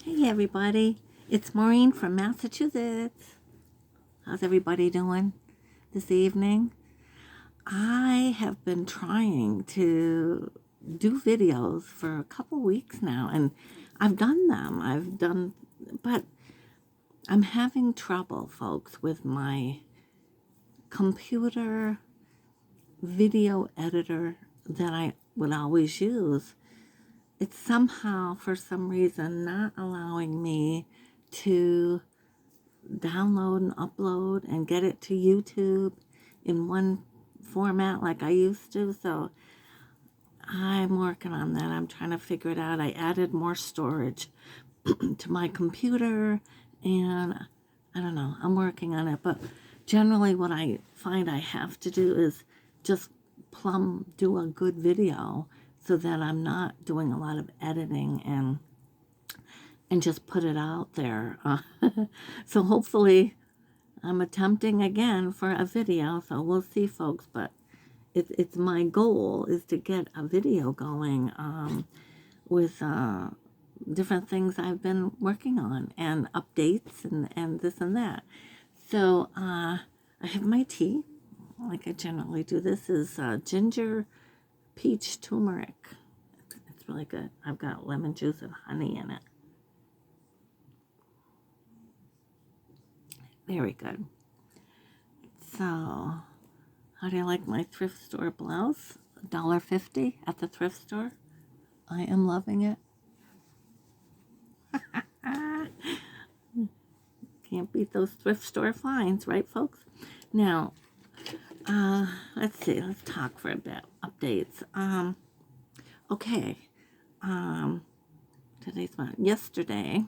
Hey everybody, it's Maureen from Massachusetts. How's everybody doing this evening? I have been trying to do videos for a couple weeks now, and I've done them. But I'm having trouble, folks, with my computer video editor that I would always use. It's somehow, for some reason, not allowing me to download and upload and get it to YouTube in one format like I used to. So I'm working on that. I'm trying to figure it out. I added more storage to my computer, and I don't know. I'm working on it. But generally what I find I have to do is just do a good video so that I'm not doing a lot of editing and just put it out there. So hopefully I'm attempting again for a video, so we'll see, folks. But it's my goal is to get a video going with different things I've been working on and updates and this and that. So I have my tea, like I generally do. This is ginger peach turmeric. It's really good. I've got lemon juice and honey in it. Very good. So, how do you like my thrift store blouse? $1.50 at the thrift store. I am loving it. Can't beat those thrift store finds, right, folks? Now, let's see. Let's talk for a bit. Updates. Okay. Today's one. Yesterday.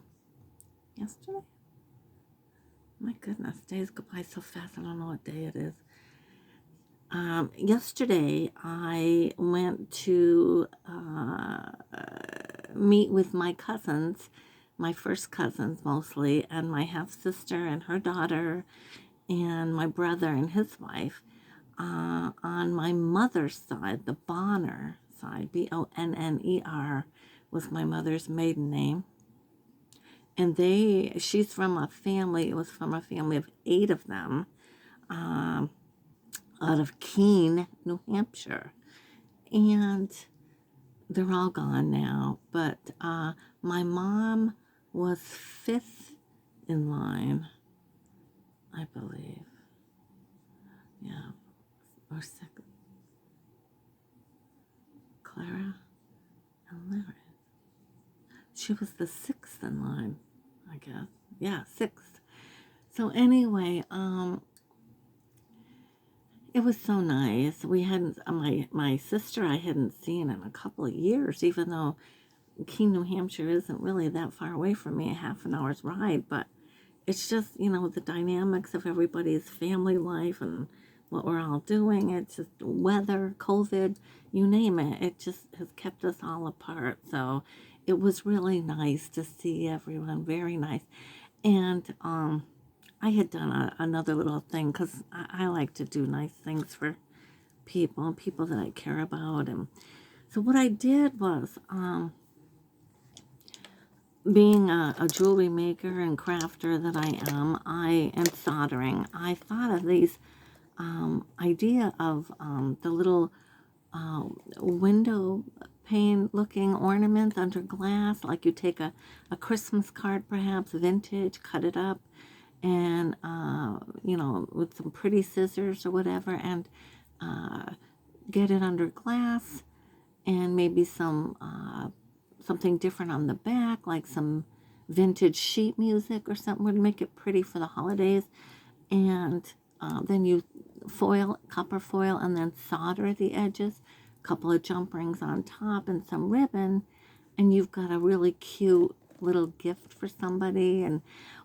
My goodness, days go by so fast. I don't know what day it is. Yesterday, I went to meet with my cousins, my first cousins mostly, and my half-sister and her daughter, and my brother and his wife. On my mother's side, the Bonner side, Bonner, was my mother's maiden name. And she's from a family, it was from a family of 8 of them, out of Keene, New Hampshire. And they're all gone now. But my mom was 5th in line, I believe. Yeah, or 2nd. Clara and Larry. She was the 6th in line, I guess. Yeah, 6th. So anyway, it was so nice. We hadn't, my sister I hadn't seen in a couple of years, even though Keene, New Hampshire isn't really that far away from me, a half an hour's ride. But it's just, the dynamics of everybody's family life and what we're all doing. It's just weather, COVID, you name it. It just has kept us all apart. So it was really nice to see everyone, very nice. And I had done another little thing because I like to do nice things for people that I care about. And so what I did was, being a jewelry maker and crafter that I am, and soldering, I thought of these idea of the little window pane looking ornaments under glass, like you take a Christmas card, perhaps vintage, cut it up, and with some pretty scissors or whatever, and get it under glass, and maybe some something different on the back, like some vintage sheet music or something would make it pretty for the holidays. And then you copper foil, and then solder the edges, a couple of jump rings on top, and some ribbon, and you've got a really cute little gift for somebody. And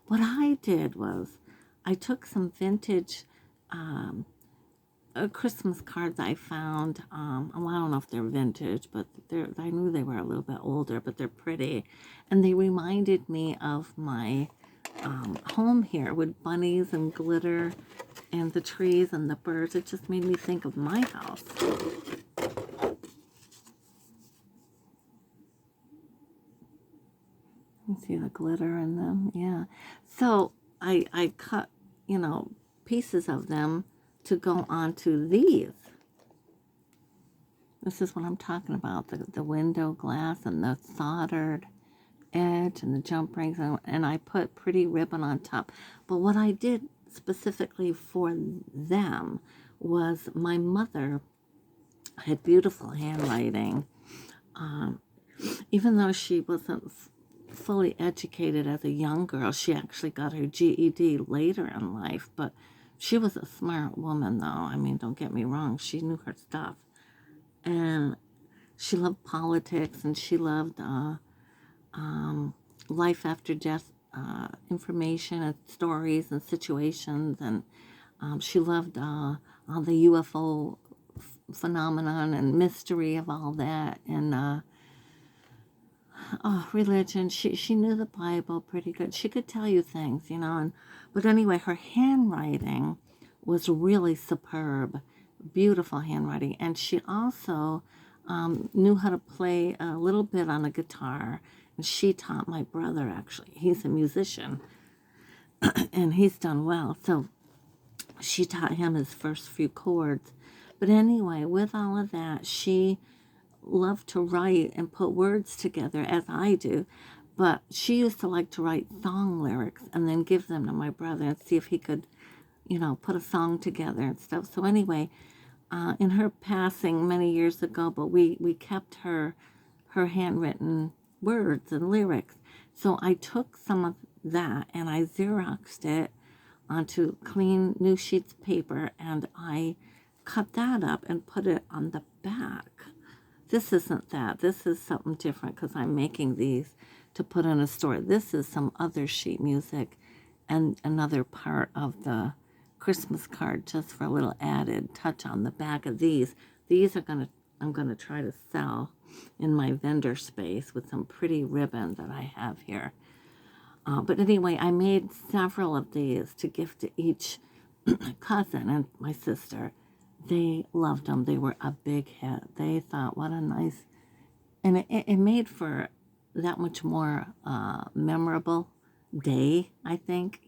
what I did was I took some vintage Christmas cards I found. Well, I don't know if they're vintage, but I knew they were a little bit older, but they're pretty. And they reminded me of my home here with bunnies and glitter and the trees and the birds. It just made me think of my house. You see the glitter in them? Yeah. So I cut, pieces of them to go onto these. This is what I'm talking about, the window glass and the soldered edge and the jump rings, and I put pretty ribbon on top. But what I did specifically for them was my mother had beautiful handwriting. Even though she wasn't fully educated as a young girl, she actually got her GED later in life, but she was a smart woman, though. I mean, don't get me wrong, she knew her stuff. And she loved politics, and she loved life after death information and stories and situations, and she loved all the UFO phenomenon and mystery of all that, and religion. She knew the Bible pretty good. She could tell you things, but anyway, her handwriting was really superb, beautiful handwriting, and she also knew how to play a little bit on a guitar. And she taught my brother, actually. He's a musician, and he's done well. So she taught him his first few chords. But anyway, with all of that, she loved to write and put words together, as I do. But she used to like to write song lyrics and then give them to my brother and see if he could, put a song together and stuff. So anyway, in her passing many years ago, but we kept her handwritten words and lyrics. So I took some of that and I Xeroxed it onto clean new sheets of paper, and I cut that up and put it on the back. This isn't that. This is something different because I'm making these to put in a store. This is some other sheet music and another part of the Christmas card, just for a little added touch on the back of these. These I'm gonna try to sell in my vendor space with some pretty ribbon that I have here. But anyway, I made several of these to give to each cousin and my sister. They loved them. They were a big hit. They thought, what a nice, and it made for that much more memorable day, I think,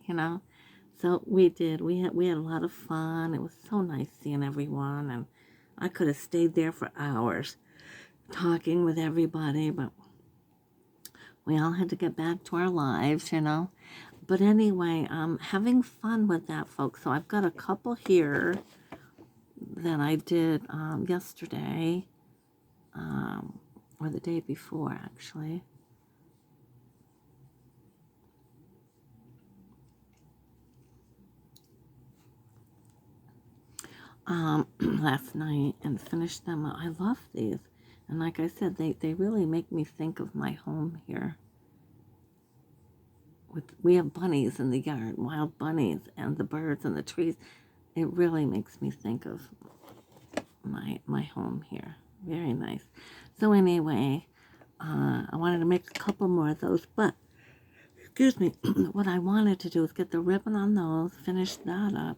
So we did. We had a lot of fun. It was so nice seeing everyone, and I could have stayed there for hours talking with everybody, but we all had to get back to our lives, But anyway, having fun with that, folks. So I've got a couple here that I did yesterday, or the day before, actually. Last night, and finished them. I love these. And like I said, they really make me think of my home here. We have bunnies in the yard, wild bunnies, and the birds and the trees. It really makes me think of my home here. Very nice. So anyway, I wanted to make a couple more of those, but excuse me, what I wanted to do is get the ribbon on those, finish that up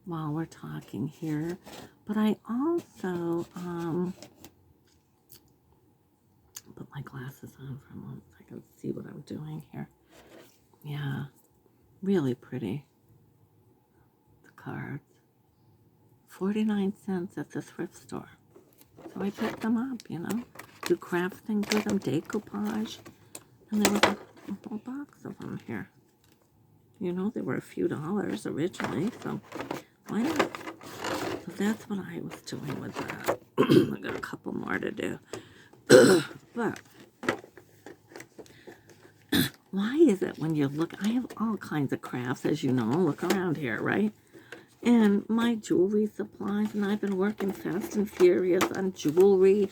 while we're talking here. But I also put my glasses on for a moment so I can see what I'm doing here. Yeah, really pretty. The cards. 49 cents at the thrift store. So I picked them up, Do crafting with them, decoupage. And there was a whole box of them here. They were a few dollars originally, so why not? So that's what I was doing with that. I got a couple more to do. But why is it when you look, I have all kinds of crafts, as you know, look around here, right? And my jewelry supplies, and I've been working fast and furious on jewelry,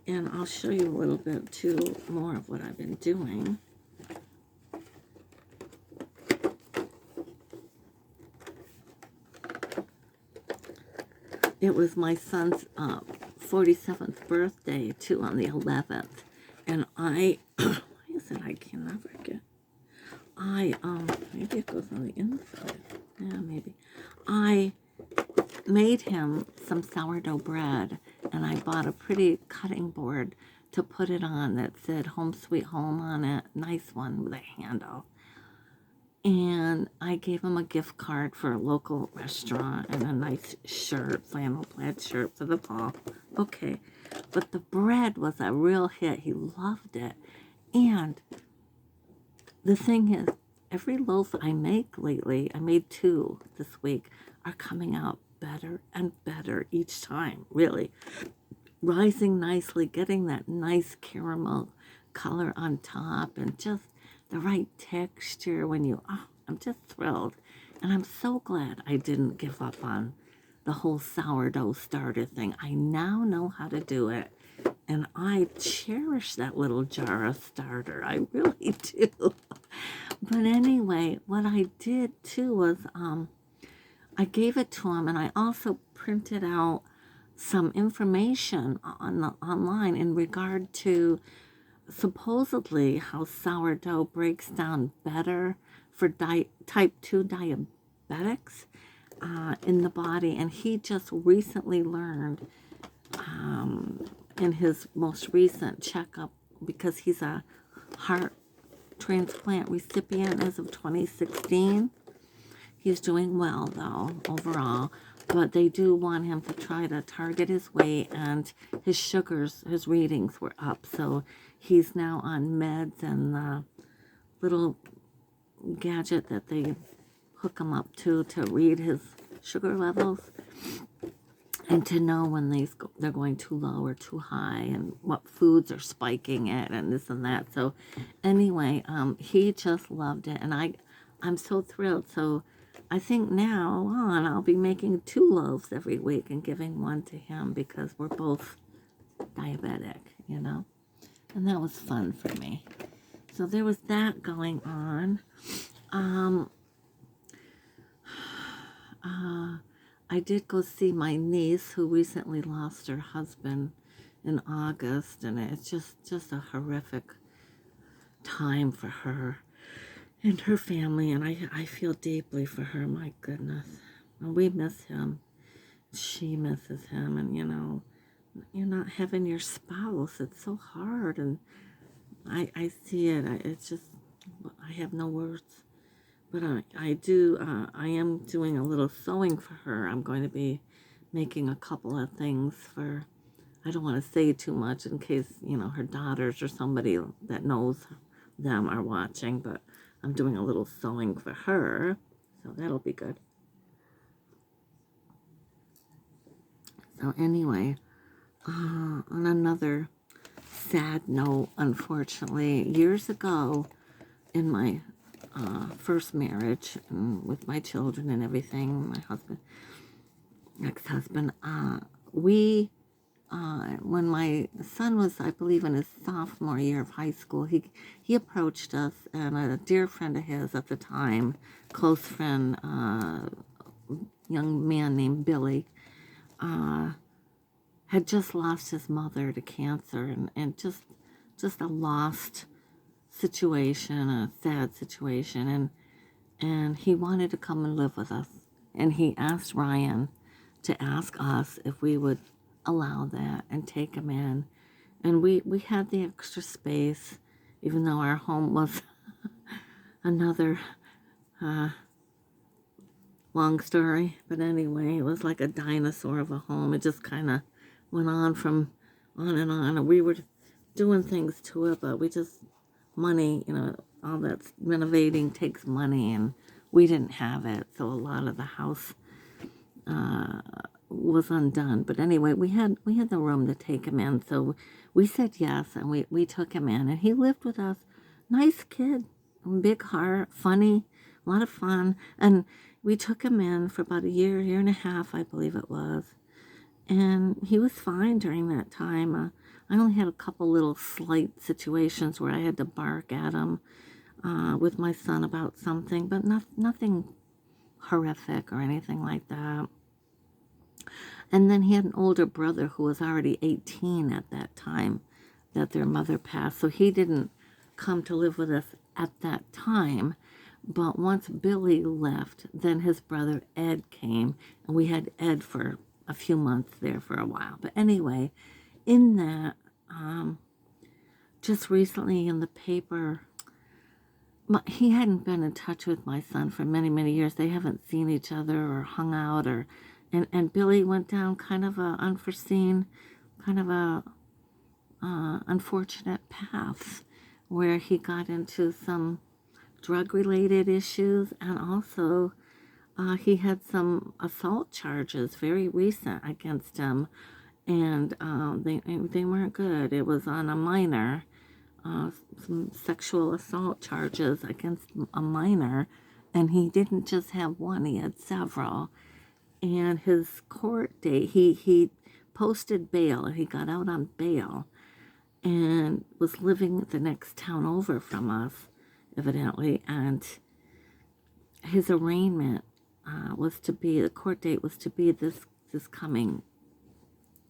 and I'll show you a little bit too more of what I've been doing. It was my son's 47th birthday too, on the 11th, and why is it I can never get, maybe it goes on the inside, yeah, maybe. I made him some sourdough bread, and I bought a pretty cutting board to put it on that said Home Sweet Home on it, nice one with a handle. And I gave him a gift card for a local restaurant and a nice shirt, flannel plaid shirt for the fall. Okay, but the bread was a real hit. He loved it. And the thing is, every loaf I make lately, I made 2 this week, are coming out better and better each time, really. Rising nicely, getting that nice caramel color on top, and just the right texture when you, I'm just thrilled. And I'm so glad I didn't give up on the whole sourdough starter thing. I now know how to do it. And I cherish that little jar of starter. I really do. But anyway, what I did too was I gave it to him, and I also printed out some information online in regard to supposedly how sourdough breaks down better for type 2 diabetics in the body. And he just recently learned in his most recent checkup, because he's a heart transplant recipient as of 2016. He's doing well, though, overall. But they do want him to try to target his weight, and his sugars, his readings were up. So he's now on meds and the little gadget that they hook him up to read his sugar levels and to know when they're going too low or too high, and what foods are spiking it and this and that. So anyway, he just loved it, and I'm so thrilled. So I think now on I'll be making 2 loaves every week and giving one to him, because we're both diabetic, you know. And that was fun for me. So there was that going on. I did go see my niece, who recently lost her husband in August, and it's just a horrific time for her and her family, and I feel deeply for her. My goodness. And we miss him. She misses him, and you know, you're not having your spouse. It's so hard, and I see it. It's just, I have no words. But I am doing a little sewing for her. I'm going to be making a couple of things for, I don't want to say too much in case, you know, her daughters or somebody that knows them are watching, but I'm doing a little sewing for her, so that'll be good. So anyway, on another sad note, unfortunately, years ago in my first marriage, with my children and everything, my husband, ex-husband, when my son was, I believe, in his sophomore year of high school, he approached us, and a dear friend of his at the time, close friend, young man named Billy, had just lost his mother to cancer, and just a lost situation, a sad situation, and he wanted to come and live with us, and he asked Ryan to ask us if we would allow that and take him in. And we had the extra space, even though our home was another long story. But anyway, it was like a dinosaur of a home. It just kind of went on and on, and we were doing things to it, but we just, money, you know, all that renovating takes money, and we didn't have it, so a lot of the house was undone. But anyway, we had the room to take him in, so we said yes, and we took him in, and he lived with us. Nice kid, big heart, funny, a lot of fun, and we took him in for about a year and a half, I believe it was, and he was fine during that time. I only had a couple little slight situations where I had to bark at him with my son about something, but nothing horrific or anything like that. And then he had an older brother who was already 18 at that time that their mother passed, so he didn't come to live with us at that time. But once Billy left, then his brother Ed came, and we had Ed for a few months there for a while. But anyway, in that, just recently in the paper, he hadn't been in touch with my son for many, many years. They haven't seen each other or hung out, and Billy went down kind of a unforeseen, kind of a unfortunate path where he got into some drug-related issues, and also he had some assault charges, very recent, against him, and they weren't good. It was on a minor, some sexual assault charges against a minor, and he didn't just have one; he had several. And his court date, he posted bail, and he got out on bail, and was living the next town over from us, evidently, and his arraignment was to be, the court date was to be this coming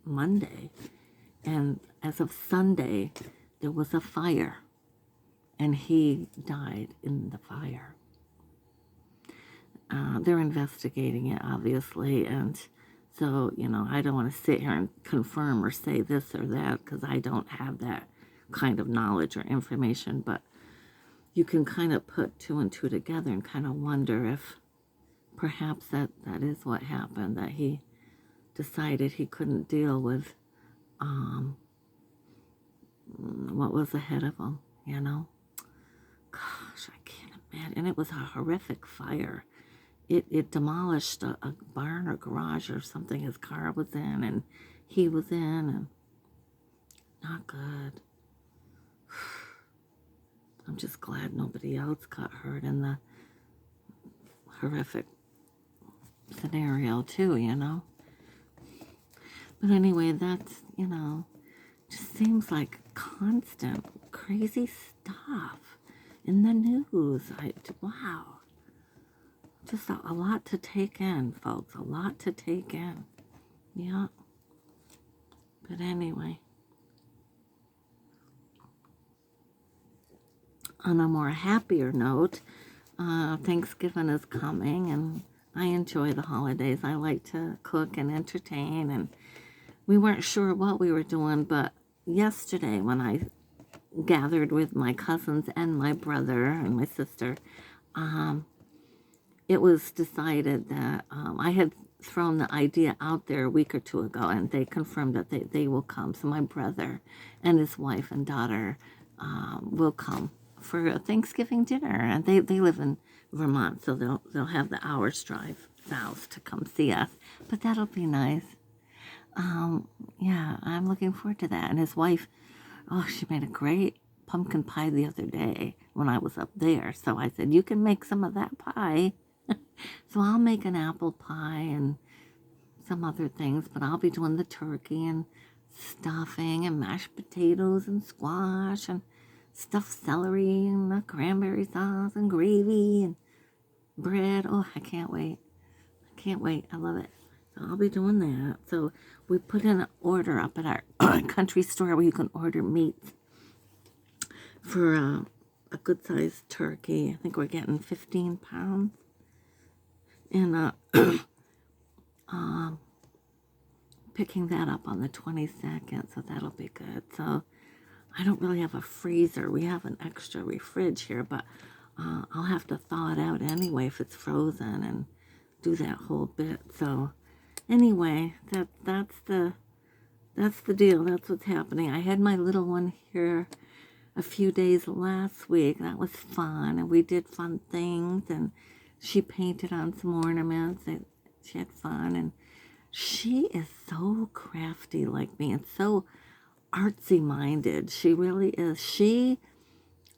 Monday, and as of Sunday, there was a fire, and he died in the fire. They're investigating it, obviously, and so, I don't want to sit here and confirm or say this or that, because I don't have that kind of knowledge or information, but you can kind of put two and two together and kind of wonder if perhaps that is what happened, that he decided he couldn't deal with what was ahead of him, Gosh, I can't imagine. And it was a horrific fire. It demolished a barn or garage or something his car was in, and he was in, and not good. I'm just glad nobody else got hurt in the horrific scenario too, But anyway, that's, just seems like constant crazy stuff in the news. Wow. Just a lot to take in, folks. A lot to take in. Yeah. But anyway. On a more happier note, Thanksgiving is coming, and I enjoy the holidays. I like to cook and entertain, and we weren't sure what we were doing, but yesterday when I gathered with my cousins and my brother and my sister, it was decided that I had thrown the idea out there a week or two ago, and they confirmed that they will come. So my brother and his wife and daughter will come for a Thanksgiving dinner, and they live in Vermont, so they'll have the hour's drive south to come see us. But that'll be nice. Yeah, I'm looking forward to that. And his wife, she made a great pumpkin pie the other day when I was up there. So I said, you can make some of that pie. So I'll make an apple pie and some other things, but I'll be doing the turkey and stuffing and mashed potatoes and squash and stuffed celery and the cranberry sauce and gravy and bread. Oh, I can't wait. I can't wait. I love it. So I'll be doing that. So we put in an order up at our country store where you can order meats for a good-sized turkey. I think we're getting 15 pounds. And picking that up on the 22nd, so that'll be good. So I don't really have a freezer. We have an extra fridge here, but I'll have to thaw it out anyway if it's frozen and do that whole bit. So anyway, that's the deal. That's what's happening. I had my little one here a few days last week. That was fun, and we did fun things, and she painted on some ornaments, and she had fun, and she is so crafty like me and so artsy minded. She really is.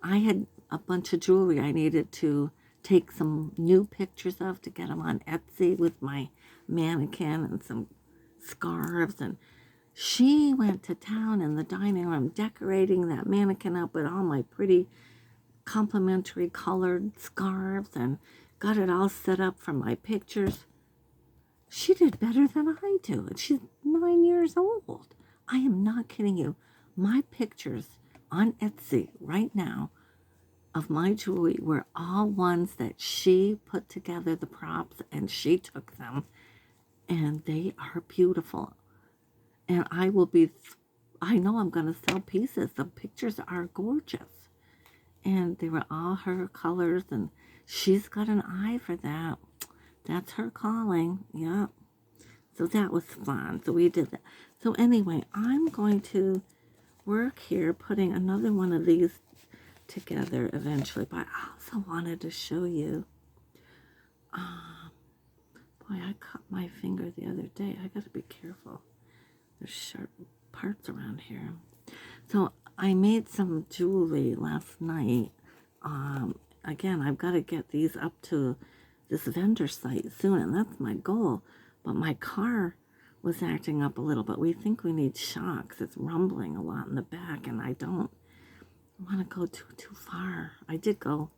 I had a bunch of jewelry I needed to take some new pictures of to get them on Etsy with my mannequin and some scarves, and she went to town in the dining room decorating that mannequin up with all my pretty complimentary colored scarves and got it all set up for my pictures. She did better than I do, and she's 9 years old. I am not kidding you. My pictures on Etsy right now of my jewelry were all ones that she put together, the props, and she took them, and they are beautiful. And I know I'm going to sell pieces. The pictures are gorgeous. and they were all her colors, and she's got an eye for that. That's her calling. Yeah. So that was fun. So we did that. So anyway, I'm going to work here putting another one of these together eventually. But I also wanted to show you. Boy, I cut my finger the other day. I got to be careful. There's sharp parts around here. So I made some jewelry last night. Again, I've got to get these up to this vendor site soon, and that's my goal. But my car was acting up a little, but we think we need shocks. It's rumbling a lot in the back, and I don't want to go too far. I did go,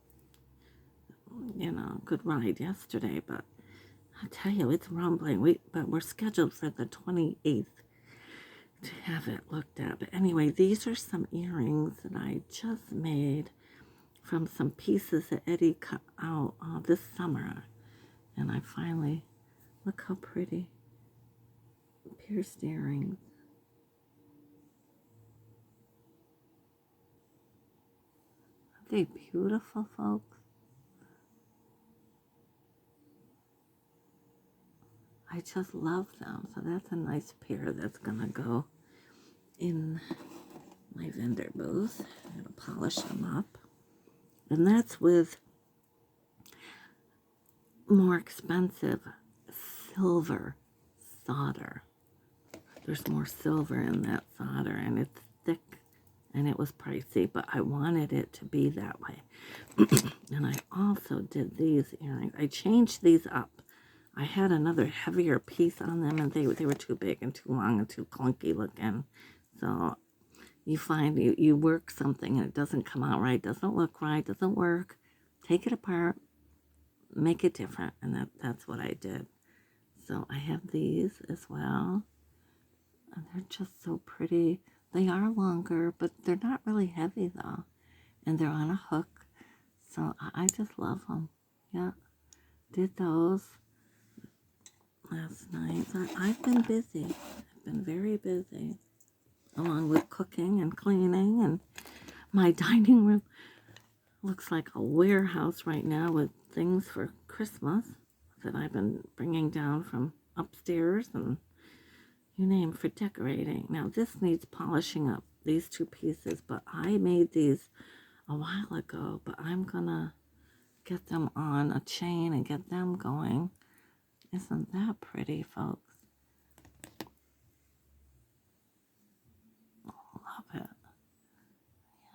good ride yesterday, but I tell you, it's rumbling. But we're scheduled for the 28th to have it looked at. But anyway, these are some earrings that I just made from some pieces that Eddie cut out this summer. And I finally, look how pretty. Pierced earrings. Aren't they beautiful, folks? I just love them. So that's a nice pair that's going to go in my vendor booth. I'm going to polish them up. And that's with more expensive silver solder. There's more silver in that solder, and it's thick, and it was pricey, but I wanted it to be that way. And I also did these earrings. I changed these up. I had another heavier piece on them, and they were too big and too long and too clunky looking. So you find you work something and it doesn't come out right, doesn't look right, doesn't work. Take it apart, make it different, and that's what I did. So I have these as well, and they're just so pretty. They are longer, but they're not really heavy though, and they're on a hook, so I just love them. Yeah, did those last night. So I've been busy. I've been very busy, along with cooking and cleaning, and my dining room looks like a warehouse right now with things for Christmas that I've been bringing down from upstairs and you name for decorating. Now this needs polishing up, these two pieces, but I made these a while ago, but I'm gonna get them on a chain and get them going. Isn't that pretty, folks? Love it.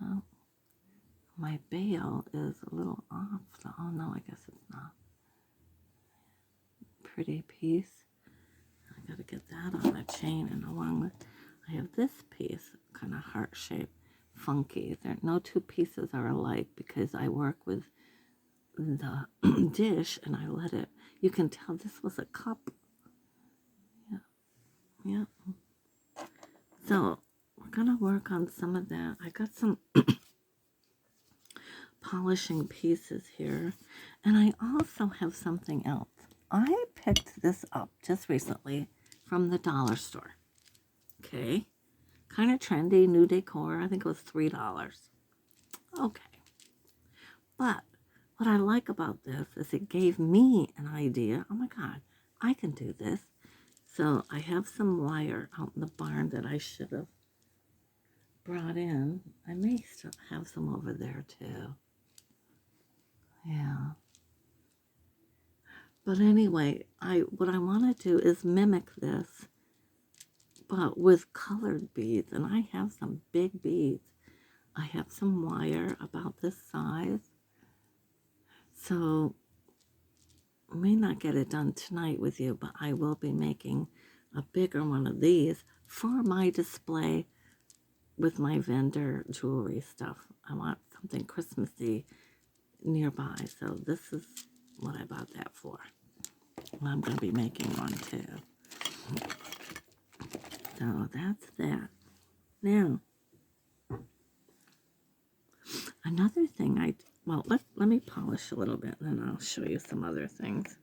Yeah. My bail is a little off. So, oh no, I guess it's not. Pretty piece. I gotta get that on a chain, and along with, I have this piece, kind of heart shaped, funky. No two pieces are alike because I work with the dish and I let it. You can tell this was a cup. Yeah, yeah. So we're gonna work on some of that. I got some polishing pieces here, and I also have something else. I picked this up just recently from the dollar store. Okay, kind of trendy, new decor. I think it was $3. Okay, but what I like about this is it gave me an idea. Oh my God, I can do this. So I have some wire out in the barn that I should have brought in. I may still have some over there too. Yeah. But anyway, what I want to do is mimic this, but with colored beads. And I have some big beads. I have some wire about this size. So I may not get it done tonight with you, but I will be making a bigger one of these for my display with my vendor jewelry stuff. I want something Christmassy nearby. So this is what I bought that for. Well, I'm going to be making one too. So that's that. Now, another thing let me polish a little bit and then I'll show you some other things.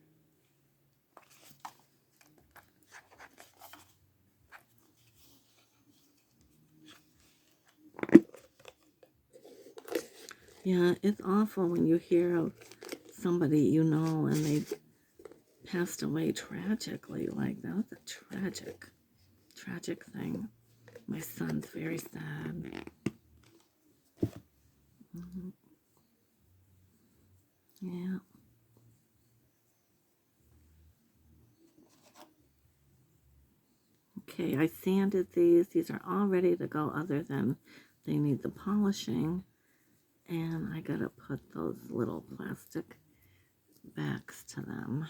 Yeah, it's awful when you hear of somebody you know and they passed away tragically. Like, that was a tragic thing. My son's very sad. Mhm. Yeah. Okay, I sanded these. These are all ready to go other than they need the polishing. And I gotta put those little plastic backs to them.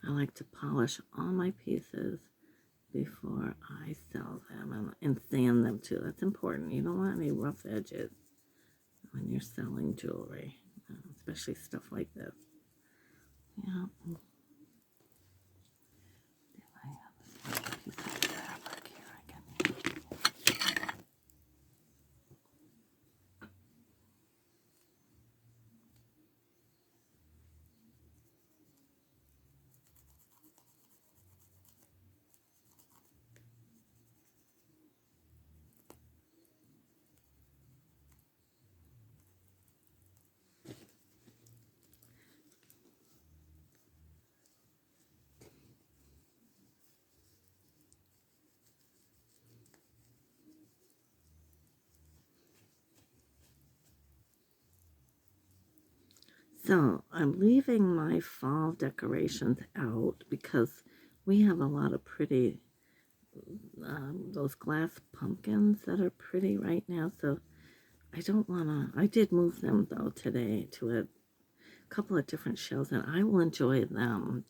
I like to polish all my pieces before I sell them and sand them too. That's important. You don't want any rough edges when you're selling jewelry, especially stuff like this. Yeah. I have this piece of fabric here I can. So I'm leaving my fall decorations out because we have a lot of pretty, those glass pumpkins that are pretty right now. So I don't want to, I did move them though today to a couple of different shelves, and I will enjoy them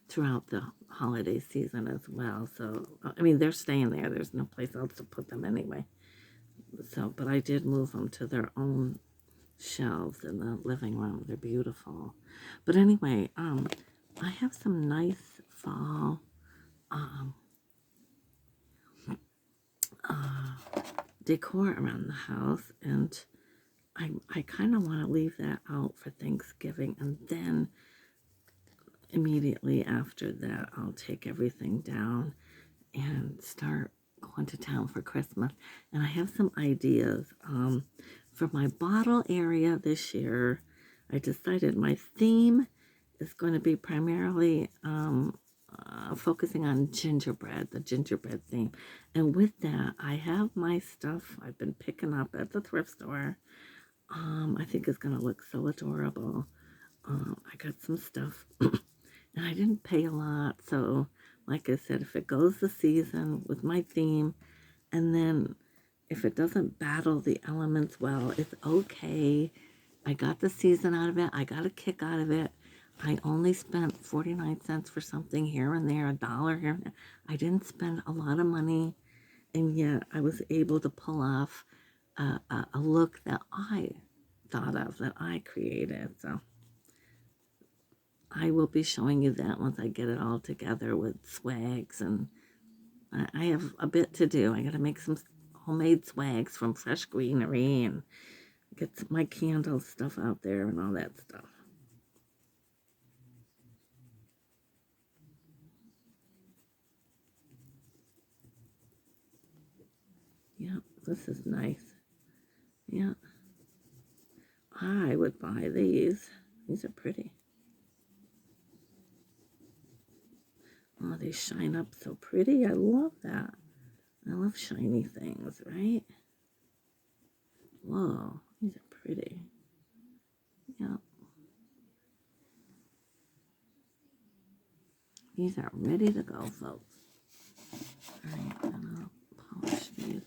throughout the holiday season as well. So, I mean, they're staying there. There's no place else to put them anyway. So, but I did move them to their own shelves in the living room. They're beautiful. But anyway, I have some nice fall um, decor around the house, and I kind of want to leave that out for Thanksgiving, and then immediately after that, I'll take everything down and start going to town for Christmas. And I have some ideas for my bottle area this year. I decided my theme is going to be primarily focusing on gingerbread, the gingerbread theme. And with that, I have my stuff I've been picking up at the thrift store. I think it's going to look so adorable. I got some stuff and I didn't pay a lot. So, like I said, if it goes the season with my theme, and then if it doesn't battle the elements well, it's okay. I got the season out of it. I got a kick out of it. I only spent 49 cents for something here and there, $1 here and there. I didn't spend a lot of money, and yet I was able to pull off a look that I thought of, that I created. So I will be showing you that once I get it all together with swags, and I have a bit to do. I got to make some homemade swags from Fresh Greenery and get my candle stuff out there and all that stuff. Yeah, this is nice. Yeah, I would buy these. These are pretty. Oh, they shine up so pretty. I love that. I love shiny things, right? Whoa, these are pretty. Yeah, these are ready to go, folks. All right, and I'll polish these.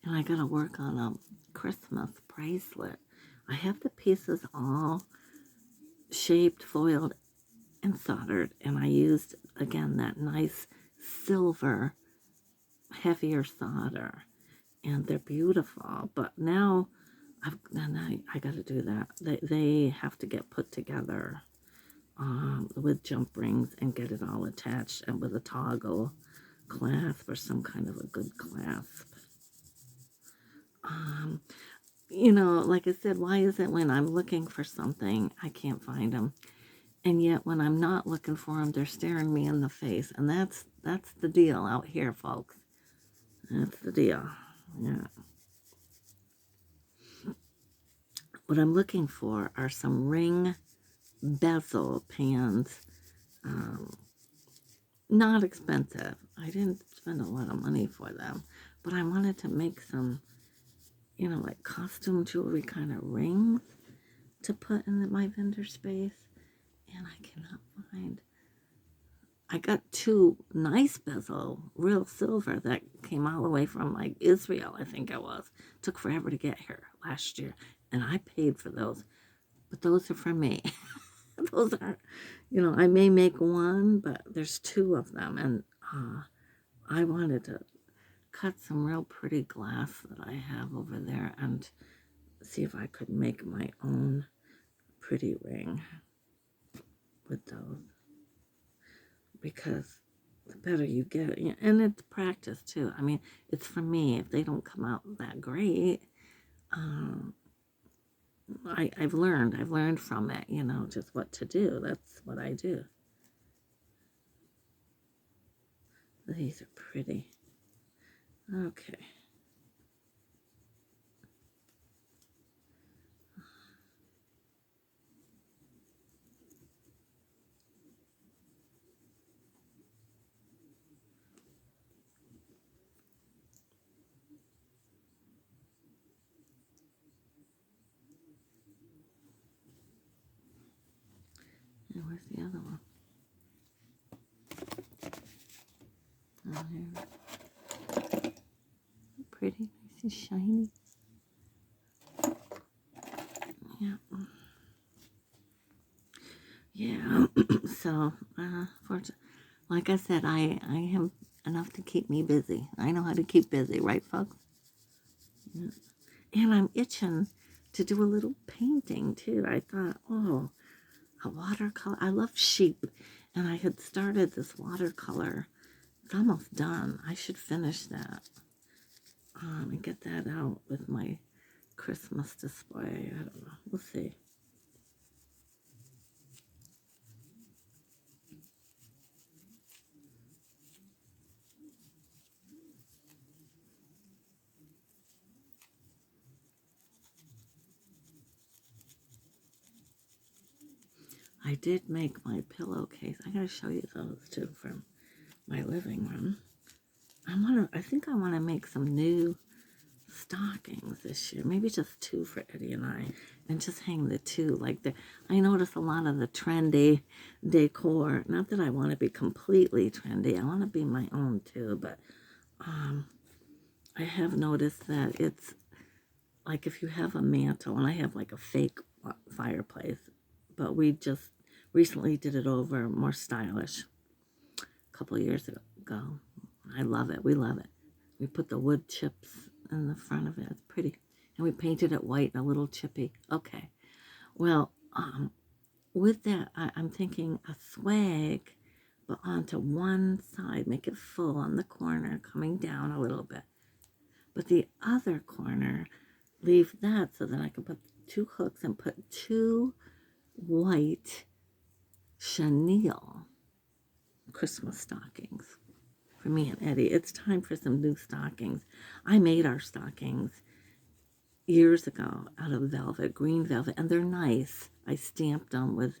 And I gotta work on a Christmas bracelet. I have the pieces all shaped, foiled, and soldered, and I used again that nice silver heavier solder, and they're beautiful. But now I got to do that. They have to get put together with jump rings and get it all attached and with a toggle clasp or some kind of a good clasp. You know, like I said, why is it when I'm looking for something, I can't find them? And yet when I'm not looking for them, they're staring me in the face. And that's the deal out here, folks. That's the deal. Yeah. What I'm looking for are some ring bezel pans. Not expensive. I didn't spend a lot of money for them. But I wanted to make some, you know, like costume jewelry kind of rings to put in my vendor space. And I cannot find. I got two nice bezel, real silver, that came all the way from like Israel, I think it was. Took forever to get here last year. And I paid for those. But those are for me. Those are, you know, I may make one, but there's two of them. And I wanted to cut some real pretty glass that I have over there and see if I could make my own pretty ring with those. Because the better you get, and it's practice too. I mean, it's for me. If they don't come out that great, I've learned from it, you know, just what to do. That's what I do. These are pretty. Okay. And where's the other one? Oh, here. Pretty, nice and shiny. Yeah. Yeah. So, like I said, I am enough to keep me busy. I know how to keep busy, right, folks? Yeah. And I'm itching to do a little painting too. I thought, oh, a watercolor. I love sheep, and I had started this watercolor. It's almost done. I should finish that and get that out with my Christmas display. I don't know. We'll see. I did make my pillowcase. I gotta show you those too from my living room. I think I want to make some new stockings this year. Maybe just two for Eddie and I, and just hang the two like the. I notice a lot of the trendy decor. Not that I want to be completely trendy. I want to be my own too, but I have noticed that it's like if you have a mantle, and I have like a fake fireplace, but we just recently did it over more stylish a couple of years ago. I love it. We love it. We put the wood chips in the front of it. It's pretty. And we painted it white and a little chippy. Okay. Well, with that, I'm thinking a swag, but onto one side. Make it full on the corner, coming down a little bit. But the other corner, leave that so that I can put two hooks and put two white chenille Christmas stockings for me and Eddie. It's time for some new stockings. I made our stockings years ago out of velvet, green velvet, and they're nice. I stamped them with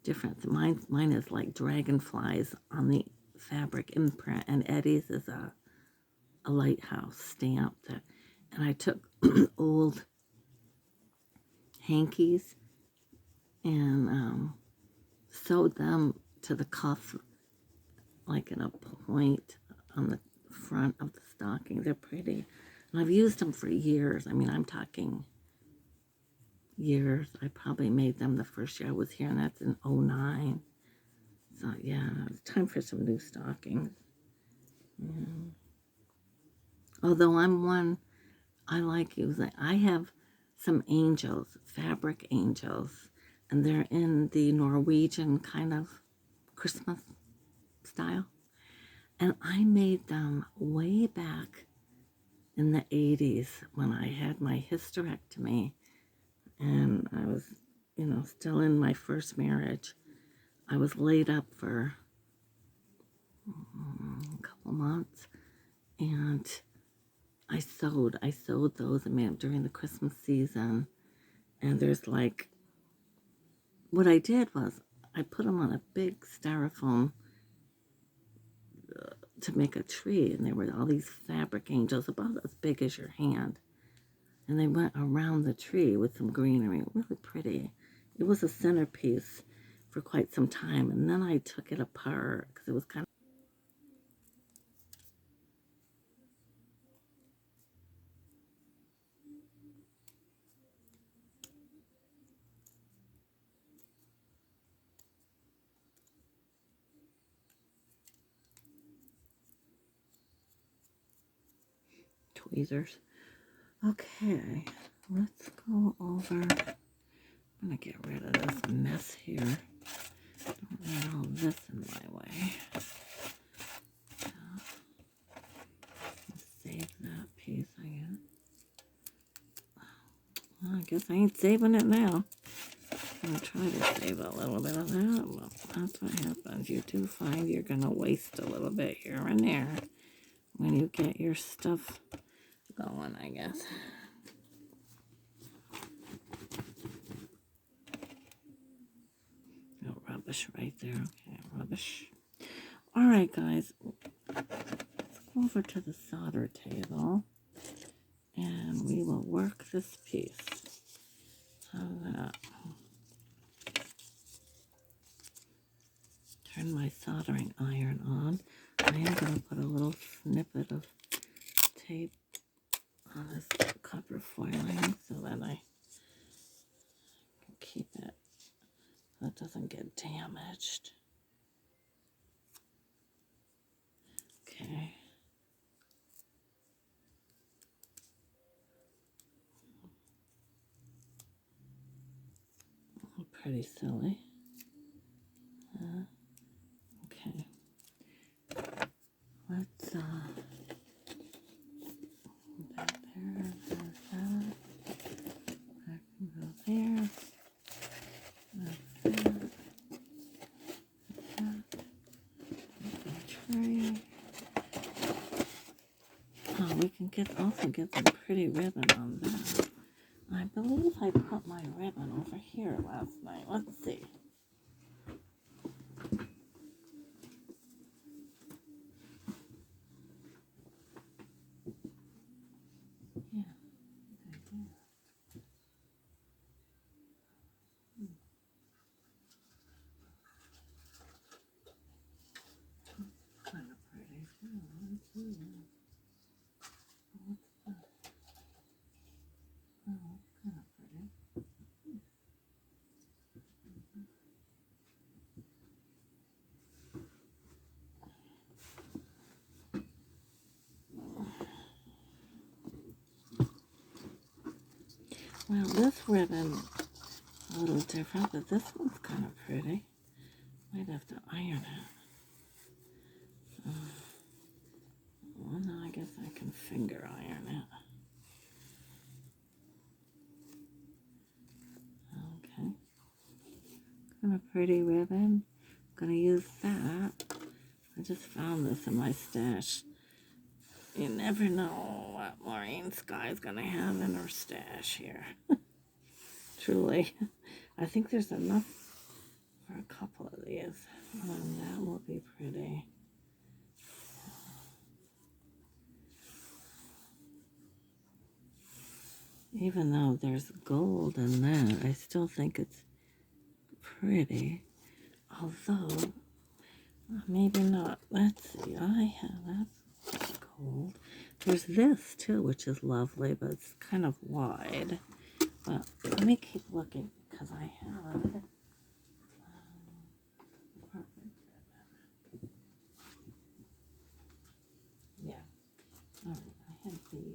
different. Mine is like dragonflies on the fabric imprint, and Eddie's is a lighthouse stamp. And I took old hankies and sewed them to the cuff like in a point on the front of the stocking. They're pretty. And I've used them for years. I mean, I'm talking years. I probably made them the first year I was here, and that's in '09. So, yeah, it's time for some new stockings. Yeah. Although I'm one, I like using, I have some angels, fabric angels, and they're in the Norwegian kind of Christmas style. And I made them way back in the 80s when I had my hysterectomy and I was, still in my first marriage. I was laid up for a couple months, and I sewed those, during the Christmas season. And there's like, what I did was I put them on a big styrofoam to make a tree, and there were all these fabric angels about as big as your hand, and they went around the tree with some greenery, really pretty. It was a centerpiece for quite some time, and then I took it apart because it was kind of tweezers. Okay, let's go over. I'm gonna get rid of this mess here. Don't need all this in my way. Save that piece, I guess. Well, I guess I ain't saving it now. I'm gonna try to save a little bit of that. Well, that's what happens. You do find you're gonna waste a little bit here and there when you get your stuff going, I guess. No rubbish right there. Okay, rubbish. All right, guys. Let's go over to the solder table, and we will work this piece. How's that? Turn my soldering iron on. I am going to put a little snippet of tape on this copper foiling so that I can keep it so it doesn't get damaged. Okay. Pretty silly. Okay. Let's that there, there's that. That can go there. That's that. Tray. Oh, we can also get some pretty ribbon on that. I believe I put my ribbon over here last night. Let's see. Yeah, I did. Kind of pretty too. Let's see. What's that? Oh, kind of pretty. Well, this ribbon a little different, but this one's kind of pretty. Might have to iron it. Well, no, I guess I can finger iron it. Okay. Kind of pretty ribbon. Gonna use that. I just found this in my stash. You never know what Maureen Sky's gonna have in her stash here. Truly. I think there's enough for a couple of these. And that will be pretty. Even though there's gold in that, I still think it's pretty. Although, maybe not. Let's see. I have that's gold. There's this too, which is lovely, but it's kind of wide. But let me keep looking because I have perfect. Yeah. All right. I have these.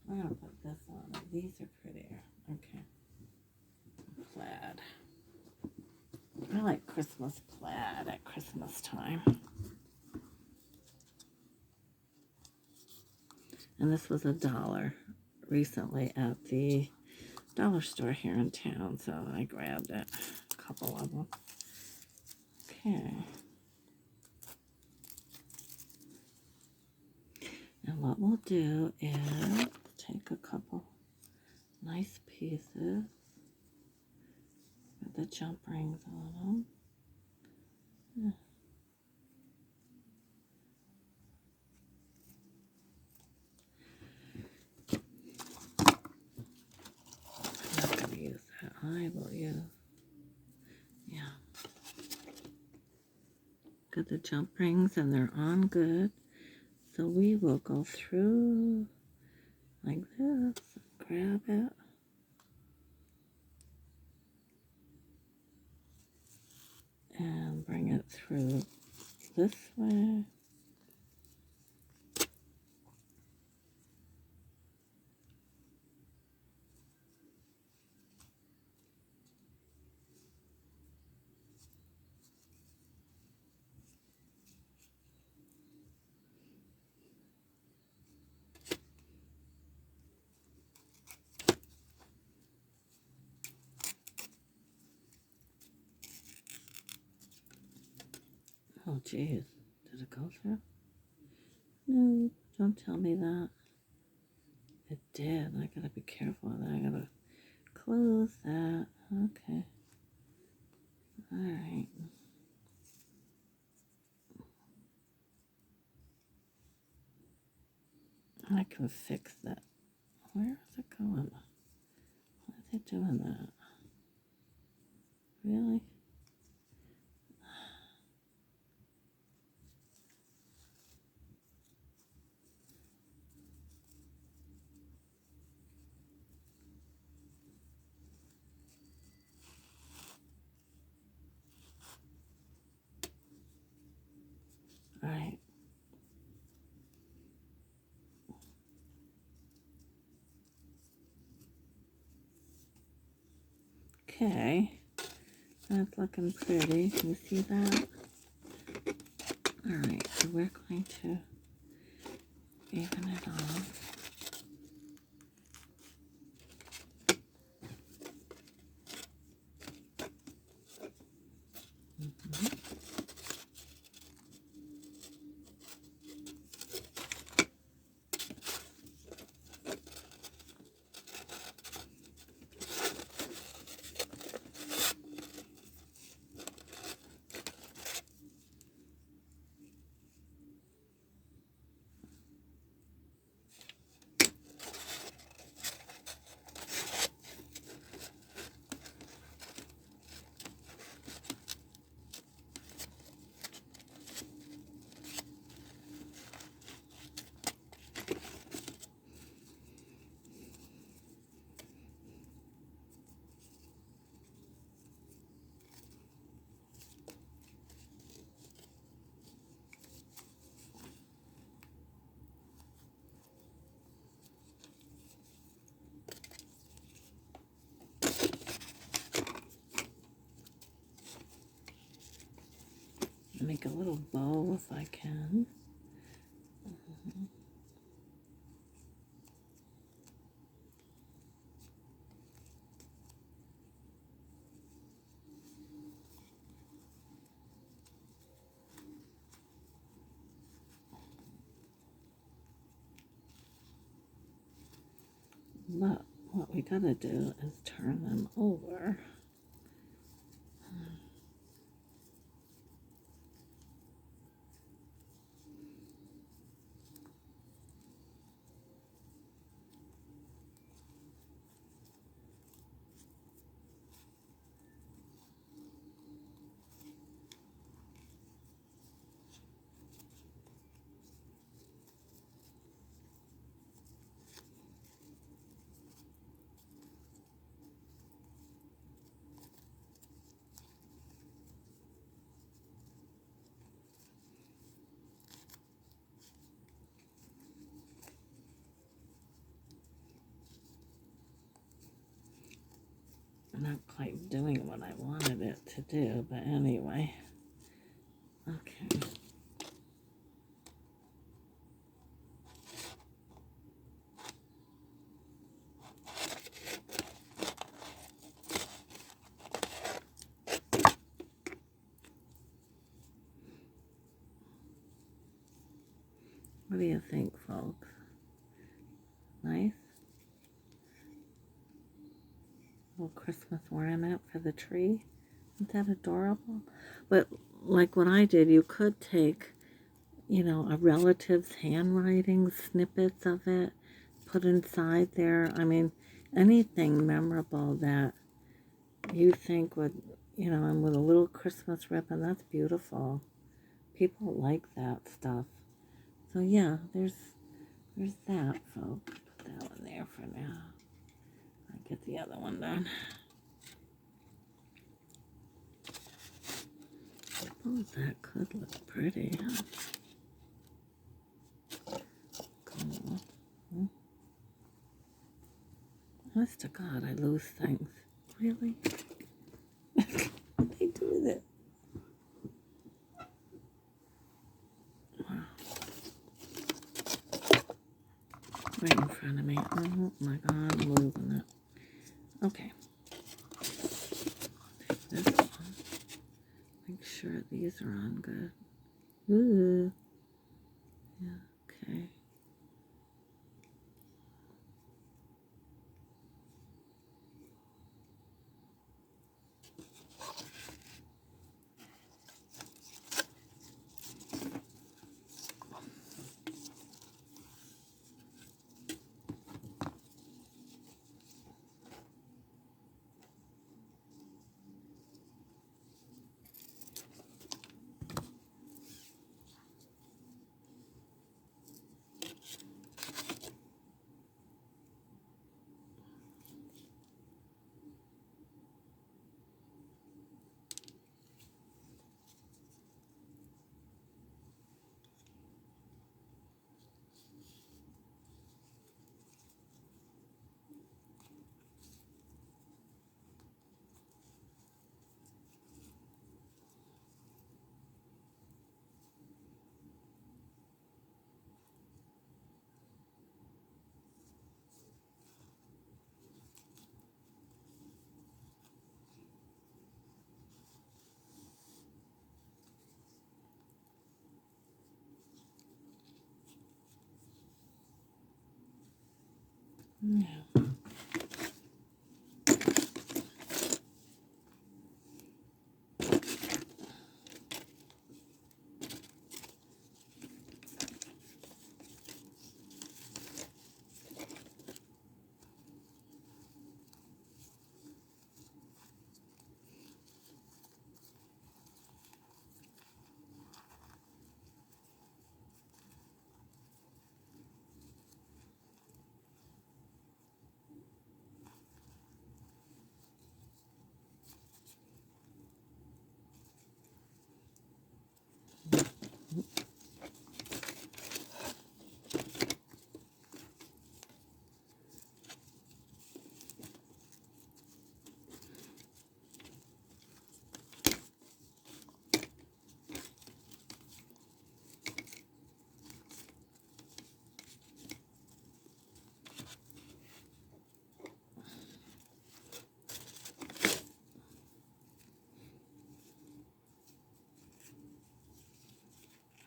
We're gonna put this on. These are prettier. Okay. Plaid. I like Christmas plaid at Christmas time. And this was $1 recently at the dollar store here in town, so I grabbed it. A couple of them. Okay. And what we'll do is take a couple nice pieces with the jump rings on them. Yeah. I'm not going to use that. I will use, yeah. Got the jump rings and they're on good. So we will go through like this, grab it. And bring it through this way. Oh, geez. Did it go through? No, don't tell me that. It did. I gotta be careful of that. I gotta close that. Okay. Alright. I can fix that. Where is it going? Why is it doing that? Really? Alright. Okay. That's looking pretty. Can you see that? Alright, so we're going to even it off. Make a little bow if I can. But what we gotta do is turn them over. not quite doing what I wanted it to do, but anyway. Okay. What do you think, folks? Nice? Little Christmas ornament for the tree. Isn't that adorable? But like what I did, you could take, you know, a relative's handwriting, snippets of it, put inside there. I mean, anything memorable that you think would, you know, and with a little Christmas ribbon, that's beautiful. People like that stuff. So yeah, there's that, folks. Put that one there for now. I'll get the other one done. I suppose that could look pretty, huh? Cool. Honest to God, I lose things. Really? They do that. Wow. Right in front of me. Oh my God, I'm losing it. Okay. Take this one. Make sure these are on good. Ooh. Yeah, okay. Yeah.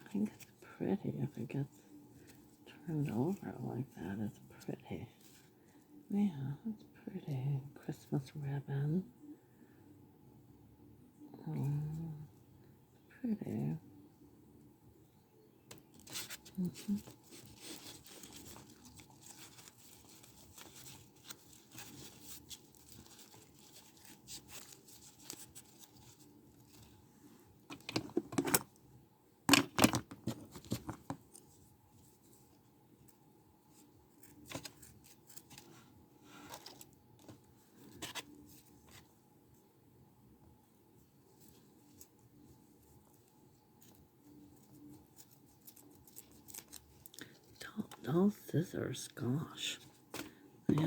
I think it's pretty if it gets turned over like that. It's pretty. Yeah, it's pretty. Christmas ribbon. Pretty. Mm-hmm. Dull scissors, gosh. Yeah.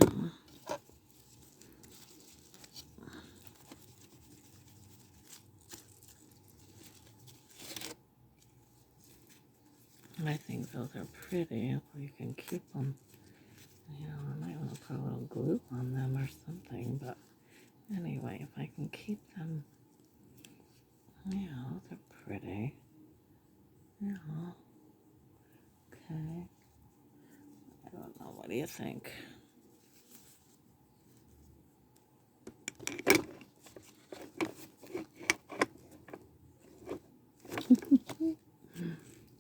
I think those are pretty. If we can keep them, you know, I might want to put a little glue on them or something, but anyway, if I can keep them, yeah, those are pretty. Yeah. Okay. I don't know. What do you think?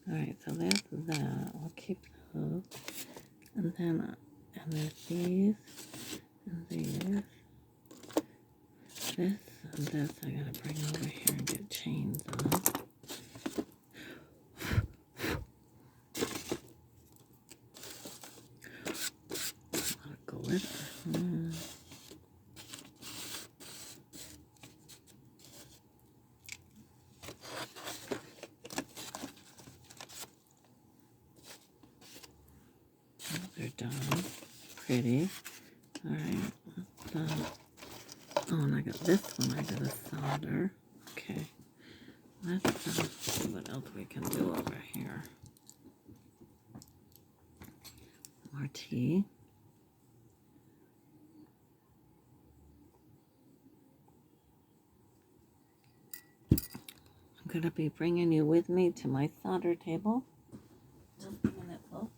All right. So that's that. I'll keep those. And then, and there's these, and these, this, and this. I gotta bring over here and get chains on. A lot of glitter. They're done. Pretty. All right. Done. Oh, and I got this one. I gotta solder. Okay. Let's see what else we can do over here. More tea. I'm gonna be bringing you with me to my solder table. Just a minute, folks.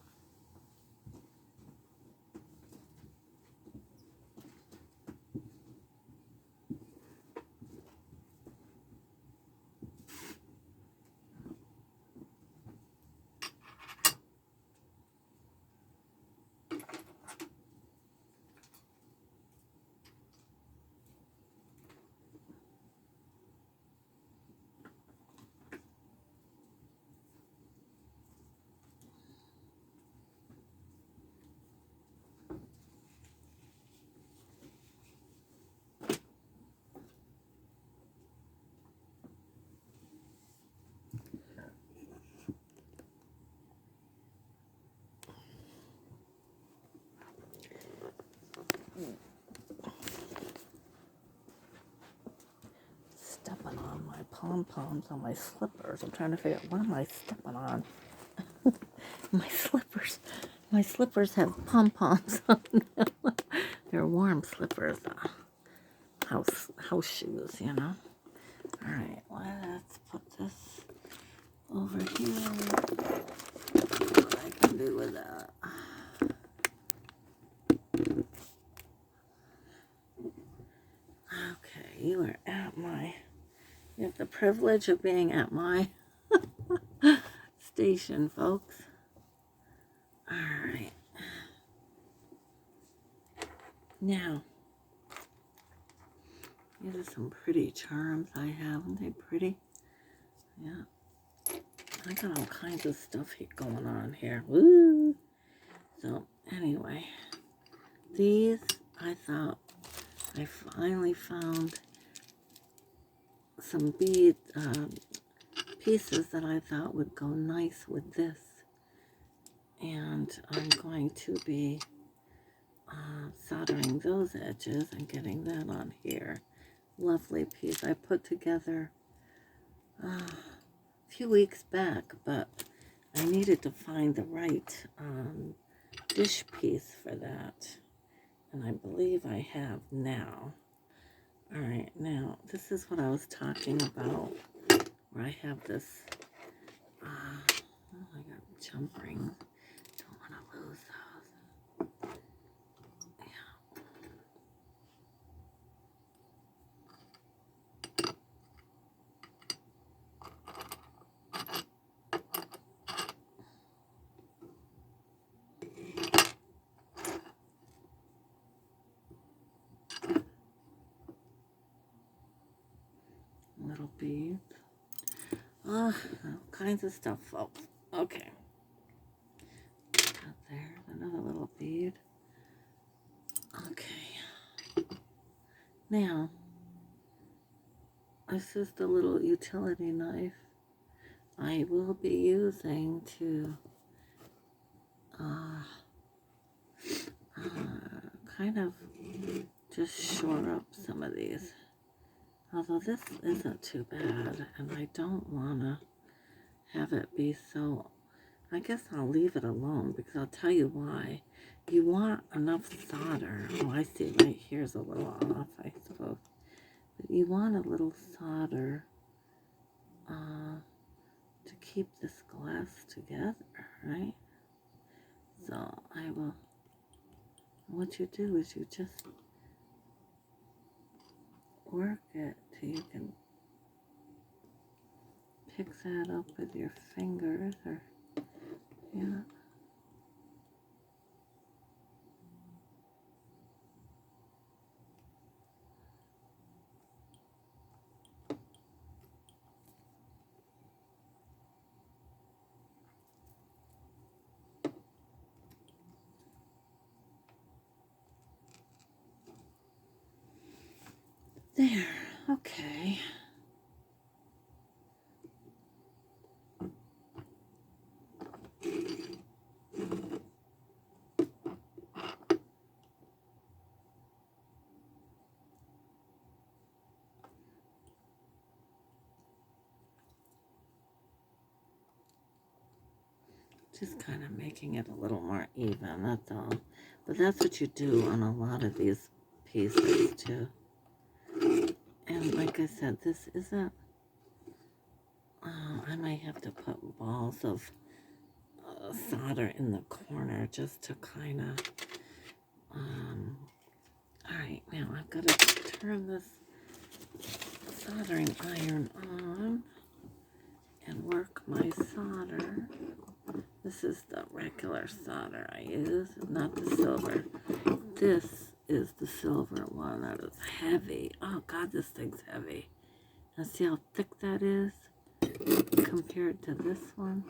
Stepping on my pom-poms on my slippers. I'm trying to figure out what am I stepping on. My slippers. My slippers have pom-poms on them. They're warm slippers. House shoes, you know. All right, let's put this over here. What I can do with that. Okay, you are at my. You have the privilege of being at my station, folks. All right. Now, these are some pretty charms I have. Aren't they pretty? Yeah. I got all kinds of stuff going on here. Woo! So, anyway, these I thought I finally found some bead pieces that I thought would go nice with this. And I'm going to be soldering those edges and getting that on here. Lovely piece I put together a few weeks back, but I needed to find the right dish piece for that, and I believe I have now. All right, now this is what I was talking about, where I have this, oh, I got jump rings, don't want to lose those. Yeah. Little beads. All kinds of stuff, folks. Okay. There's another little bead. Okay. Now, this is the little utility knife I will be using to kind of just shore up some of these. Although this isn't too bad, and I don't want to have it be so I guess I'll leave it alone because I'll tell you why. You want enough solder. Oh, I see right here's a little off, I suppose. But you want a little solder to keep this glass together, right? So I will, what you do is you just work it till you can pick that up with your fingers, or, yeah. There, okay. Just kind of making it a little more even, that's all. But that's what you do on a lot of these pieces too. And like I said, this isn't, I might have to put balls of solder in the corner just to kind of, alright, now I've got to turn this soldering iron on and work my solder. This is the regular solder I use, not the silver. This is the silver one that is heavy. Oh God, this thing's heavy. Now see how thick that is compared to this one?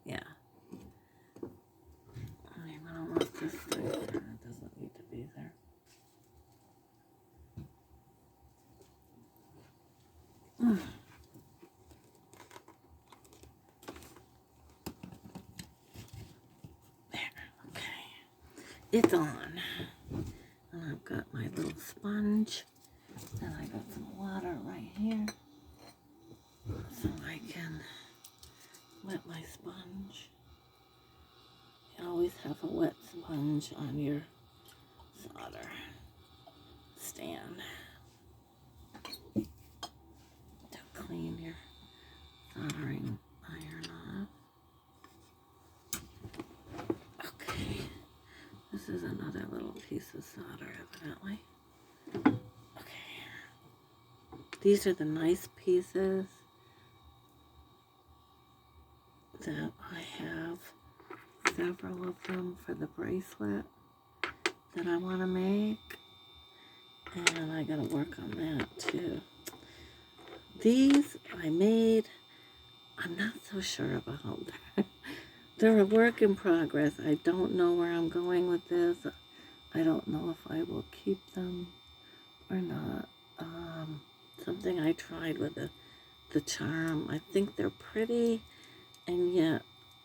Yeah. I mean, I don't want this thing there. It doesn't need to be there. There, okay. It's on. And I've got my little sponge. And I got some water right here. So I can wet my sponge. You always have a wet sponge on your solder stand to clean your soldering iron off. Okay, this is another little piece of solder, evidently. Okay, these are the nice pieces that I have. Several of them for the bracelet that I want to make, and I gotta work on that too. These I made, I'm not so sure about. They're a work in progress. I don't know where I'm going with this. I don't know if I will keep them or not. Something I tried with the charm. I think they're pretty, and yet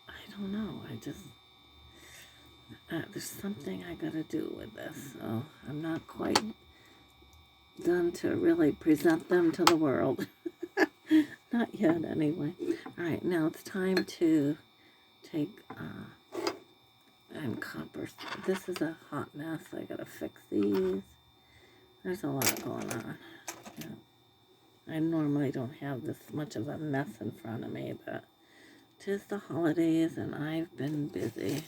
I don't know. I just there's something I gotta do with this, so I'm not quite done to really present them to the world. Not yet, anyway. All right, now it's time to take and copper. This is a hot mess. I gotta fix these. There's a lot going on. Yeah. I normally don't have this much of a mess in front of me, but 'tis the holidays and I've been busy.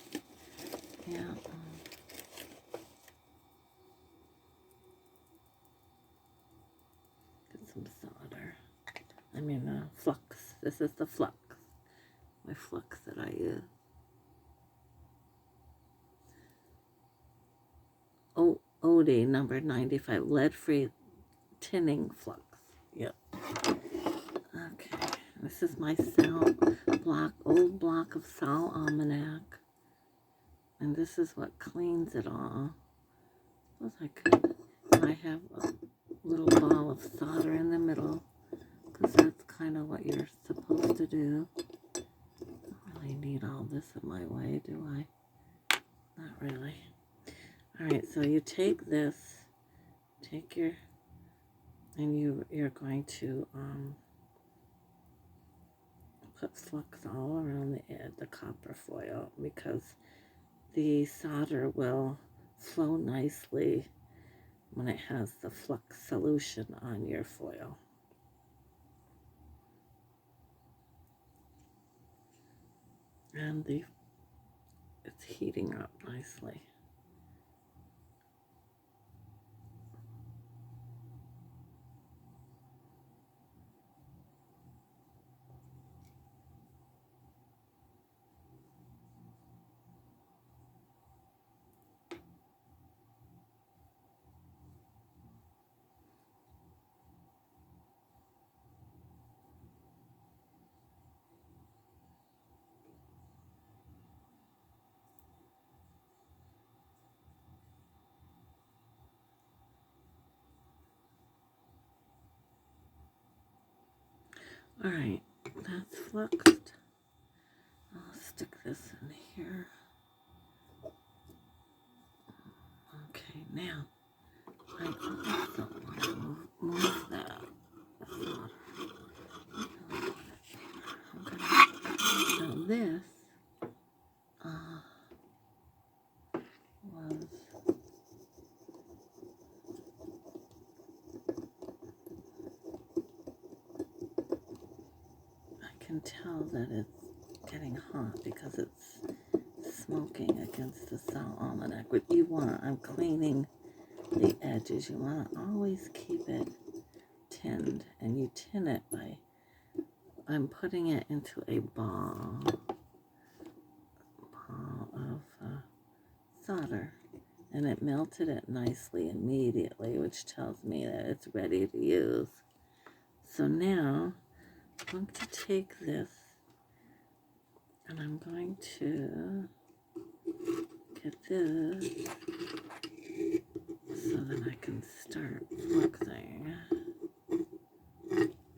Yeah. Get some solder. I mean, flux. This is the flux. My flux that I use. OD number 95. Lead-free tinning flux. Yep. Okay. This is my old block of Sal Almanac. And this is what cleans it all. Suppose I could. And I have a little ball of solder in the middle, because that's kind of what you're supposed to do. I don't really need all this in my way, do I? Not really. Alright, so you take this, and you're going to put flux all around the edge, the copper foil, because the solder will flow nicely when it has the flux solution on your foil. And it's heating up nicely. All right, that's fluxed. I'll stick this in here. Okay, now I also want to move that. Now this was, I can tell that it's getting hot because it's smoking against the salt almanac. What you want, I'm cleaning the edges. You want to always keep it tinned, and you tin it by, I'm putting it into a ball of solder, and it melted it nicely immediately, which tells me that it's ready to use. So now I'm going to take this and I'm going to get this so that I can start fluxing.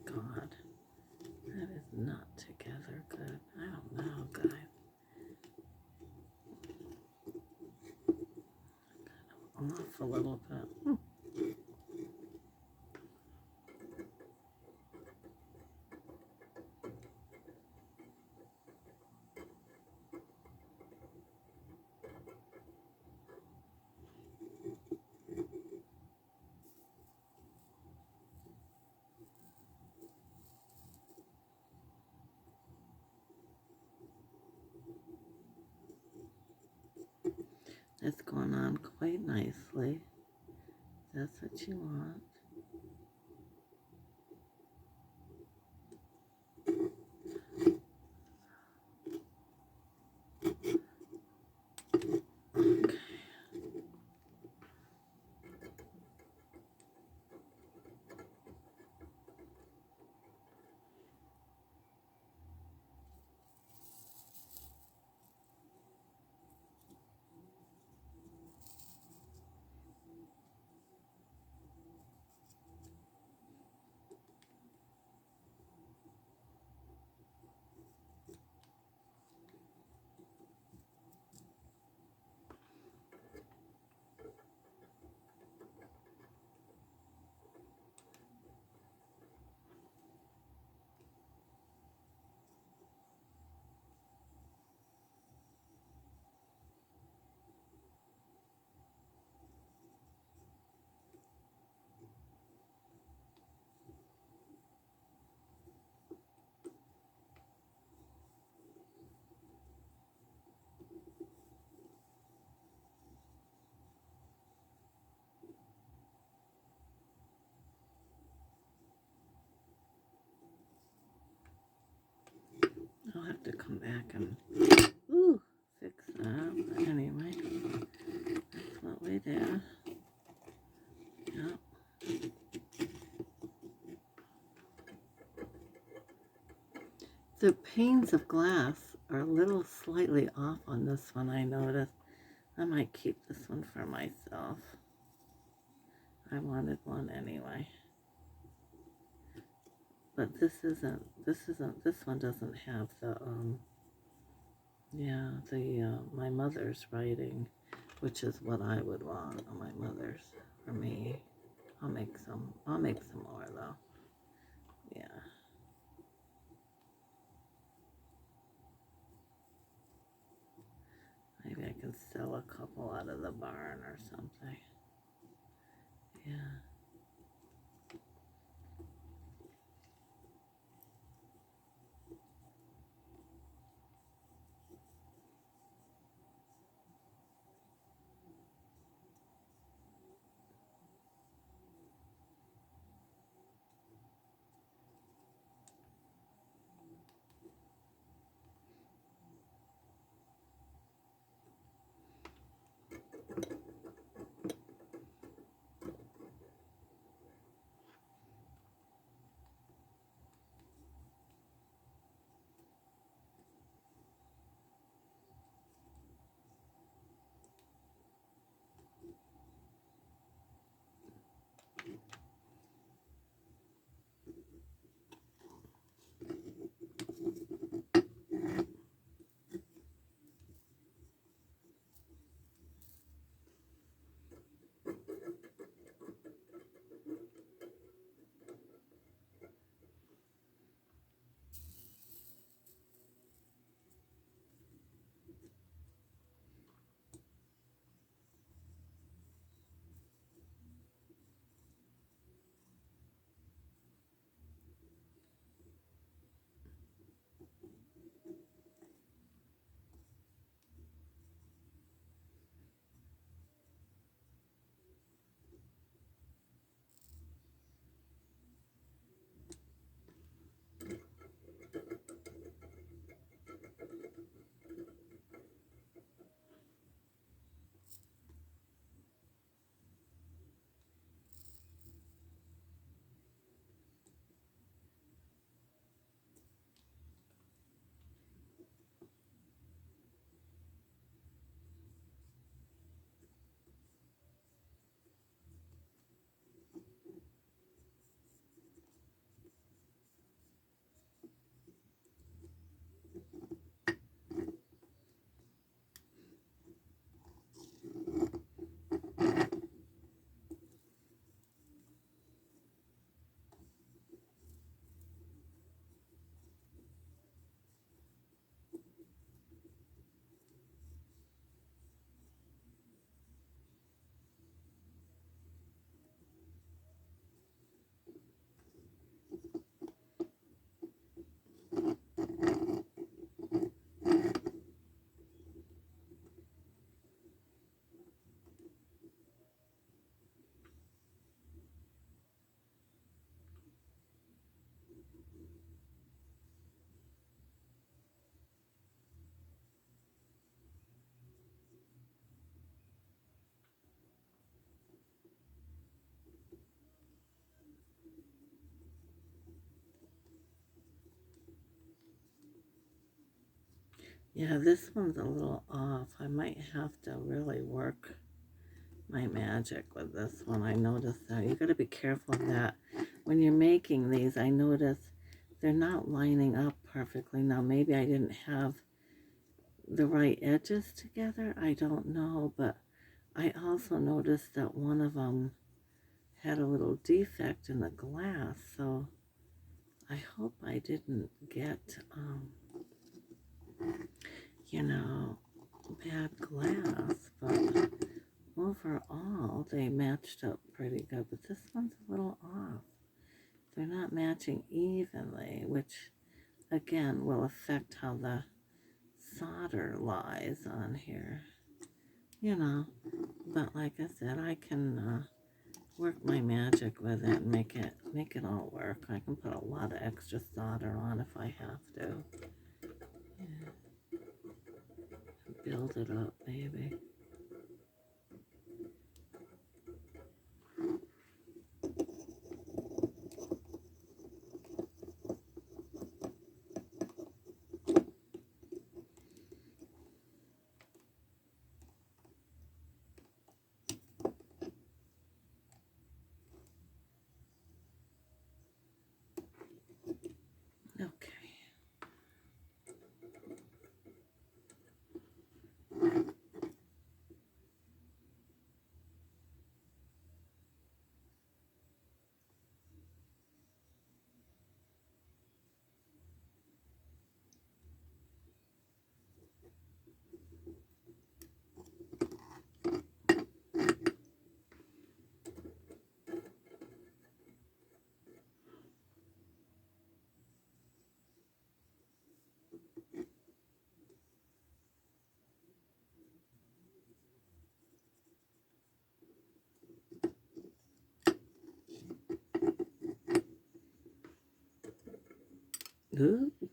God, that is not together good. I don't know, guys. Off a little bit. That's going on quite nicely. That's what you want. Okay. I'll have to come back and fix that. But anyway, that's what we did. Yep. The panes of glass are a little slightly off on this one, I noticed. I might keep this one for myself. I wanted one anyway. But this one doesn't have the, my mother's writing, which is what I would want on my mother's for me. I'll make some more though. Yeah. sell a couple out of the barn or something. Yeah. Yeah, this one's a little off. I might have to really work my magic with this one. I noticed that. You got to be careful of that. When you're making these, I notice they're not lining up perfectly. Now, maybe I didn't have the right edges together. I don't know, but I also noticed that one of them had a little defect in the glass, so I hope I didn't get, you know, bad glass, but overall they matched up pretty good, but this one's a little off. They're not matching evenly, which again will affect how the solder lies on here, you know, but like I said, I can work my magic with it and make it all work. I can put a lot of extra solder on if I have to. Yeah. Build it up, maybe. Okay. Ooh. You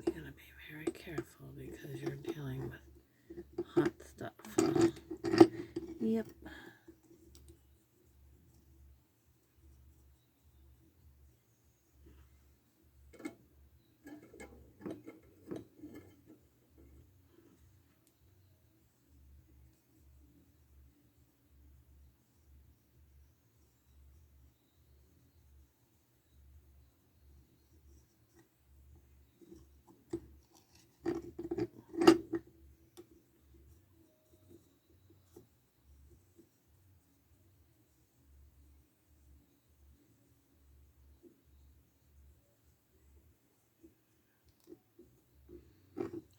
gotta be very careful because you're dealing with hot stuff. Yep.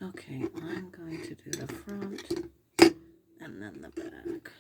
Okay, I'm going to do the front and then the back.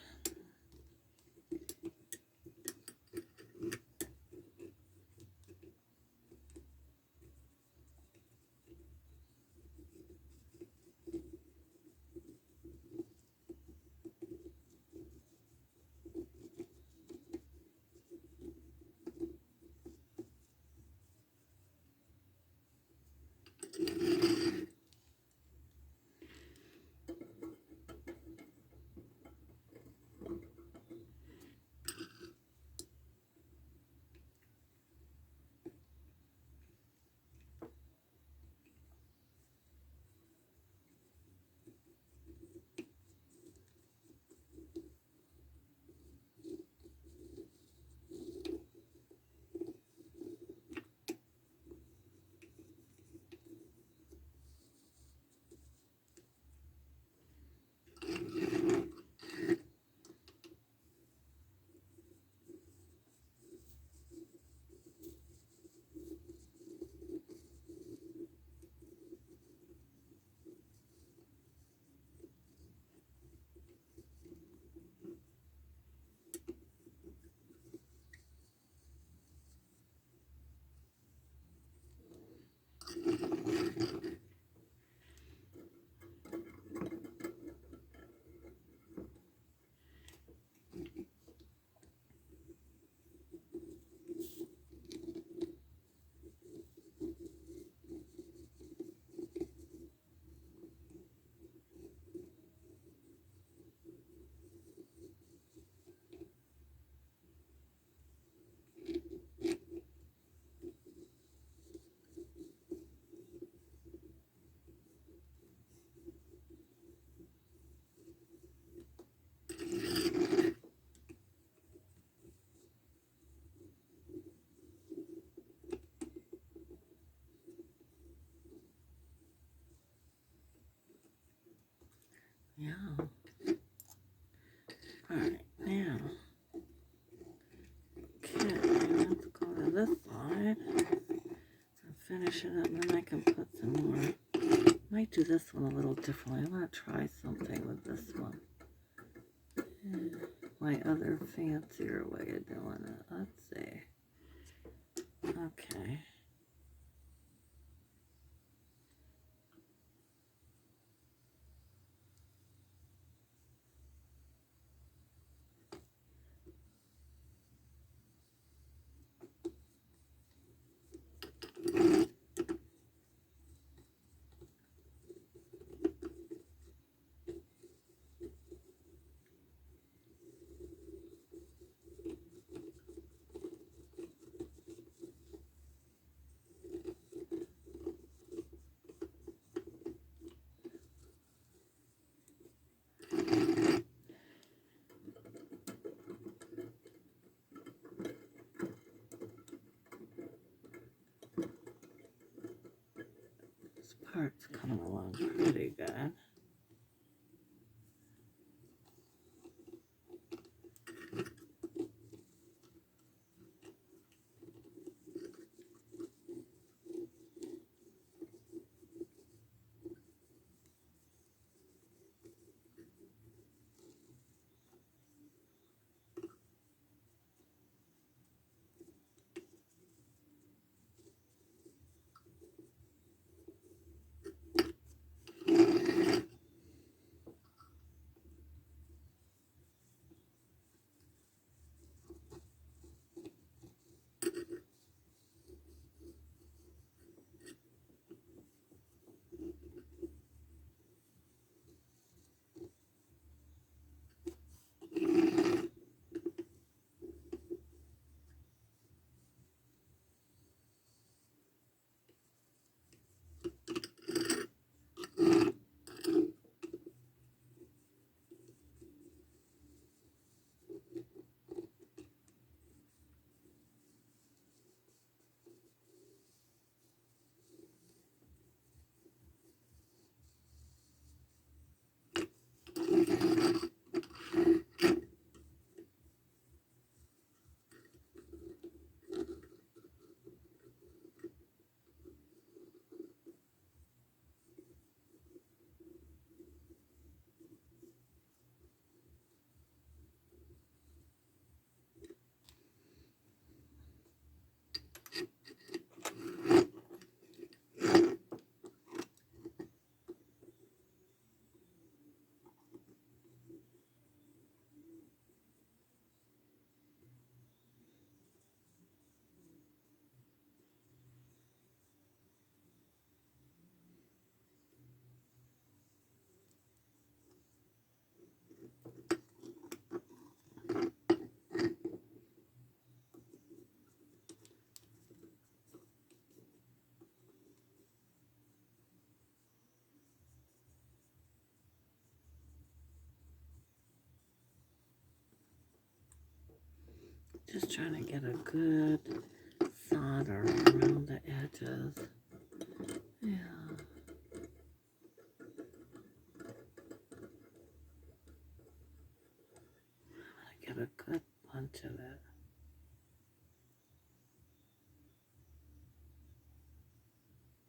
Yeah. Alright, now. Okay, let's go to this side and finish it up, and then I can put some more. Might do this one a little differently. I'm going to try something with this one. My other fancier way of doing it. Let's see. Okay. This part's coming along pretty good. Just trying to get a good solder around the edges. Yeah. Get a good bunch of it.